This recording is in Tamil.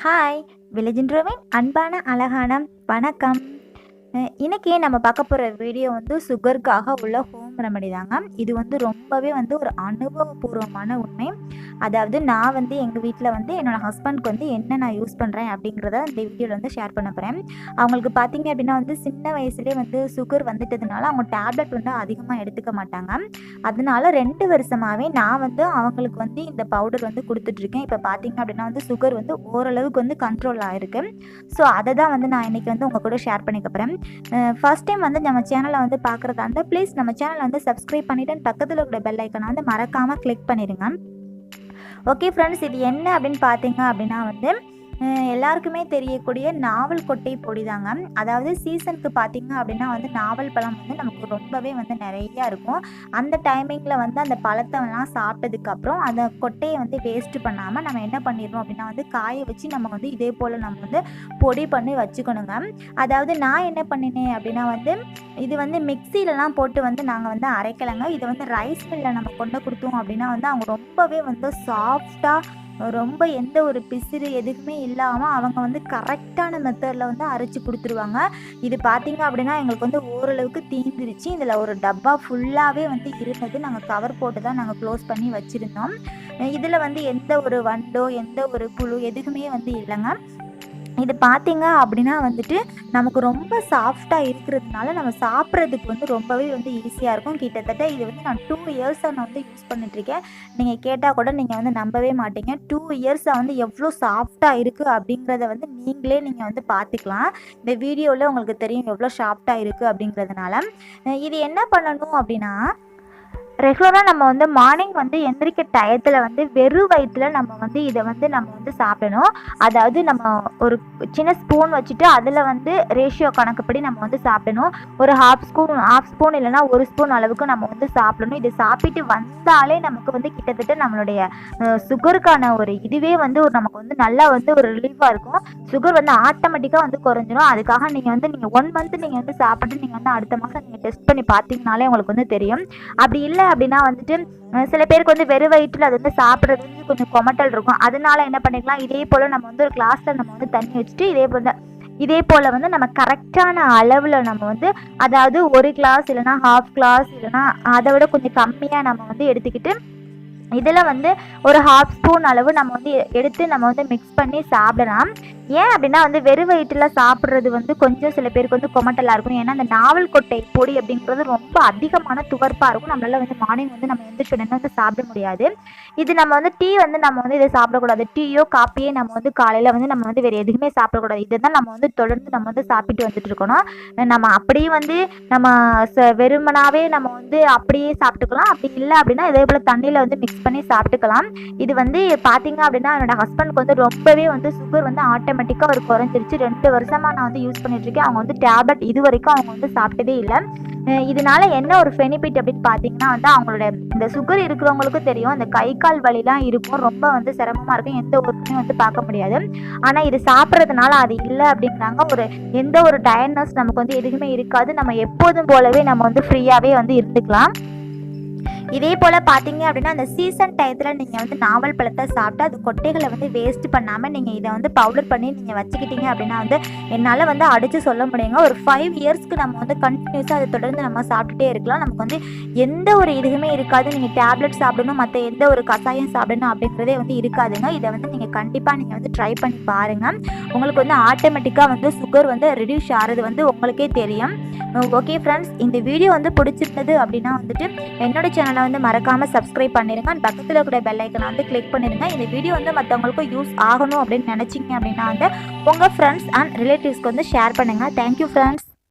ஹாய் வில்லேஜின்ட்ரோவின் அன்பான அழகான வணக்கம். இன்றைக்கி நம்ம பார்க்க போகிற வீடியோ சுகருக்காக உள்ள ஹோம் ரெமெடி தாங்க. இது ரொம்பவே ஒரு அனுபவபூர்வமான உண்மை. அதாவது நான் எங்கள் வீட்டில் என்னோடய ஹஸ்பண்ட்க்கு என்ன நான் யூஸ் பண்ணுறேன் அப்படிங்கிறத இந்த வீடியோவில் ஷேர் பண்ண போகிறேன். அவங்களுக்கு பார்த்தீங்க அப்படின்னா சின்ன வயசுலேயே சுகர் வந்துட்டதுனால அவங்க டேப்லெட் அதிகமாக எடுத்துக்க மாட்டாங்க. அதனால 2 வருஷமாகவே நான் அவங்களுக்கு இந்த பவுடர் கொடுத்துட்ருக்கேன். இப்போ பார்த்தீங்க அப்படின்னா சுகர் ஓரளவுக்கு கண்ட்ரோல் ஆகிருக்கு. ஸோ அதை தான் நான் இன்றைக்கி உங்கள் கூட ஷேர் பண்ணிக்க போகிறேன். ஃபர்ஸ்ட் டைம் நம்ம சேனலை பார்க்குறதா இருந்தால் ப்ளீஸ் நம்ம சேனலை சப்ஸ்கிரைப் பண்ணிவிட்டு பக்கத்தில் இருக்கிற பெல் ஐக்கனை மறக்காமல் கிளிக் பண்ணிடுங்க. ஓகே ஃப்ரெண்ட்ஸ், இது என்ன அப்படின்னு பார்த்தீங்க அப்படின்னா எல்லாருக்குமே தெரியக்கூடிய நாவல் கொட்டை பொடி தாங்க. அதாவது சீசனுக்கு பார்த்தீங்க அப்படின்னா நாவல் பழம் நமக்கு ரொம்பவே நிறையா இருக்கும். அந்த டைமிங்கில் அந்த பழத்தெல்லாம் சாப்பிட்டதுக்கப்புறம் அந்த கொட்டையை வேஸ்ட் பண்ணாமல் நம்ம என்ன பண்ணிடணும் அப்படின்னா காய வச்சு நம்ம இதே போல் நம்ம பொடி பண்ணி வச்சுக்கணுங்க. அதாவது நான் என்ன பண்ணினேன் அப்படின்னா இது மிக்சிலலாம் போட்டு நாங்கள் அரைக்கலைங்க. இது ரைஸ் மில்லில் நம்ம கொண்டு கொடுத்தோம் அப்படின்னா அவங்க ரொம்பவே சாஃப்டாக ரொம்ப எந்த ஒரு பிசிறு எதுவுமே இல்லாமல் அவங்க கரெக்டான மெத்தடில் அரைச்சி கொடுத்துருவாங்க. இது பார்த்திங்க அப்படின்னா எங்களுக்கு ஓரளவுக்கு தீந்துருச்சு. இதில் ஒரு டப்பா ஃபுல்லாகவே இருந்தது. நாங்கள் கவர் போட்டு தான் நாங்கள் க்ளோஸ் பண்ணி வச்சுருந்தோம். இதில் எந்த ஒரு வண்டோ எந்த ஒரு புழு எதுவுமே இல்லைங்க. இது பார்த்திங்க அப்படின்னா நமக்கு ரொம்ப சாஃப்டாக இருக்கிறதுனால நம்ம சாப்பிட்றதுக்கு ரொம்பவே ஈஸியாக இருக்கும். கிட்டத்தட்ட இது நான் 2 இயர்ஸாக நான் யூஸ் பண்ணிட்டுருக்கேன். நீங்கள் கேட்டால் கூட நீங்கள் நம்பவே மாட்டீங்க. 2 இயர்ஸாக எவ்வளோ சாஃப்டாக இருக்குது அப்படிங்கிறத நீங்களே நீங்கள் பார்த்துக்கலாம். இந்த வீடியோவில் உங்களுக்கு தெரியும் எவ்வளோ சாஃப்டாக இருக்குது அப்படிங்கிறதுனால. இது என்ன பண்ணணும் அப்படின்னா ரெகுலராக நம்ம மார்னிங் எந்திரிக்க டயத்தில் வெறும் வயிற்றில் நம்ம இதை நம்ம சாப்பிடணும். அதாவது நம்ம ஒரு சின்ன ஸ்பூன் வச்சுட்டு அதில் ரேஷியோ கணக்குப்படி நம்ம சாப்பிடணும். ஒரு ஹாஃப் ஸ்பூன் இல்லைனா 1 ஸ்பூன் அளவுக்கு நம்ம சாப்பிடணும். இது சாப்பிட்டு வந்தாலே நமக்கு கிட்டத்தட்ட நம்மளுடைய சுகருக்கான ஒரு இதுவே நமக்கு நல்லா ஒரு ரிலீஃபாக இருக்கும். சுகர் ஆட்டோமேட்டிக்காக குறைஞ்சிடும். அதுக்காக நீங்கள் 1 மந்த் நீங்கள் சாப்பிட்டு நீங்கள் அடுத்த மாதம் நீங்கள் டெஸ்ட் பண்ணி பார்த்தீங்கனாலே உங்களுக்கு தெரியும். அப்படி இல்லை அப்படின்னா சில பேருக்கு வெறும் வயிற்றில் அது சாப்பிட்றது கொஞ்சம் கொமட்டல் இருக்கும். அதனால என்ன பண்ணிக்கலாம், இதே போல் நம்ம ஒரு கிளாஸில் நம்ம தண்ணி வச்சுட்டு இதே போல் நம்ம கரெக்டான அளவில் நம்ம அதாவது 1 கிளாஸ் இல்லைனா ஹாஃப் கிளாஸ் இல்லைனா அதை விட கொஞ்சம் கம்மியாக நம்ம எடுத்துக்கிட்டு இதில் ஒரு ஹாஃப் ஸ்பூன் அளவு நம்ம எடுத்து நம்ம மிக்ஸ் பண்ணி சாப்பிடலாம். ஏன் அப்படின்னா வெறும் வயிற்றில் சாப்பிட்றது கொஞ்சம் சில பேருக்கு கொமட்டலாக இருக்கும். ஏன்னா அந்த நாவல் கொட்டை பொடி அப்படிங்கிறது ரொம்ப அதிகமான துவர்ப்பாக இருக்கும். நம்மளால மார்னிங் நம்ம எந்திரிச்ச உடனே சாப்பிட முடியாது. இது நம்ம டீ நம்ம இதை சாப்பிடக்கூடாது. டீயோ காப்பியே நம்ம காலையில் நம்ம வேறு எதுவுமே சாப்பிடக்கூடாது. இதை தான் நம்ம தொடர்ந்து நம்ம சாப்பிட்டு வந்துட்டு இருக்கணும். நம்ம அப்படியே நம்ம வெறுமனாவே நம்ம அப்படியே சாப்பிட்டுக்கலாம். அப்படி இல்லை அப்படின்னா இதே போல் தண்ணியில் மிக்ஸ் பண்ணி சாப்பிட்டுக்கலாம். இது பார்த்தீங்க அப்படின்னா என்னோட ஹஸ்பண்டுக்கு ரொம்பவே சுகர் ஆட்டோமேட்டிக்காக ஒரு குறைஞ்சிருச்சு. 2 வருஷமாக நான் யூஸ் பண்ணிட்டு இருக்கேன். அவங்க டேப்லெட் இது வரைக்கும் அவங்க சாப்பிட்டதே இல்லை. இதனால என்ன ஒரு பெனிஃபிட் அப்படின்னு பார்த்தீங்கன்னா அவங்களோட இந்த சுகர் இருக்கிறவங்களுக்கும் தெரியும். அந்த கை கால் வலிலாம் இருக்கும், ரொம்ப சிரமமாக இருக்கும், எந்த ஒருத்தையும் பார்க்க முடியாது. ஆனால் இது சாப்பிட்றதுனால அது இல்லை அப்படிங்கிறாங்க. எந்த ஒரு டயர்ட்னஸ் நமக்கு எதுவுமே இருக்காது. நம்ம எப்போதும் போலவே நம்ம ஃப்ரீயாகவே இருந்துக்கலாம். இதே போல் பார்த்தீங்க அப்படின்னா அந்த சீசன் டயத்தில் நீங்கள் நாவல் பழத்தை சாப்பிட்டு அது கொட்டைகளை வேஸ்ட் பண்ணாமல் நீங்கள் இதை பவுடர் பண்ணி நீங்கள் வச்சுக்கிட்டீங்க அப்படின்னா என்னால் அடித்து சொல்ல முடியுங்க. ஒரு 5 இயர்ஸ்க்கு நம்ம கண்டினியூஸாக அதை தொடர்ந்து நம்ம சாப்பிட்டுட்டே இருக்கலாம். நமக்கு எந்த ஒரு இதுவுமே இருக்காது. நீங்கள் டேப்லெட் சாப்பிடணும், மற்ற எந்த ஒரு கஷாயம் சாப்பிடணும் அப்படிங்கிறதே இருக்காதுங்க. இதை நீங்கள் கண்டிப்பாக நீங்கள் ட்ரை பண்ணி பாருங்கள். உங்களுக்கு ஆட்டோமேட்டிக்காக சுகர் ரெடியூஸ் ஆகிறது உங்களுக்கே தெரியும். ஓகே ஃப்ரெண்ட்ஸ், இந்த வீடியோ பிடிச்சிருந்தது அப்படின்னா என்னோட சேனலை மறக்காமல் சப்ஸ்கிரைப் பண்ணிடுங்க. பக்கத்தில் இருக்கிற பெல் ஐக்கனை கிளிக் பண்ணிடுங்க. இந்த வீடியோ மற்றவங்களுக்கும் யூஸ் ஆகணும் அப்படின்னு நினச்சிங்க அப்படின்னா உங்கள் ஃப்ரெண்ட்ஸ் அண்ட் ரிலேட்டிவ்ஸ்க்கு ஷேர் பண்ணுங்கள். Thank you friends.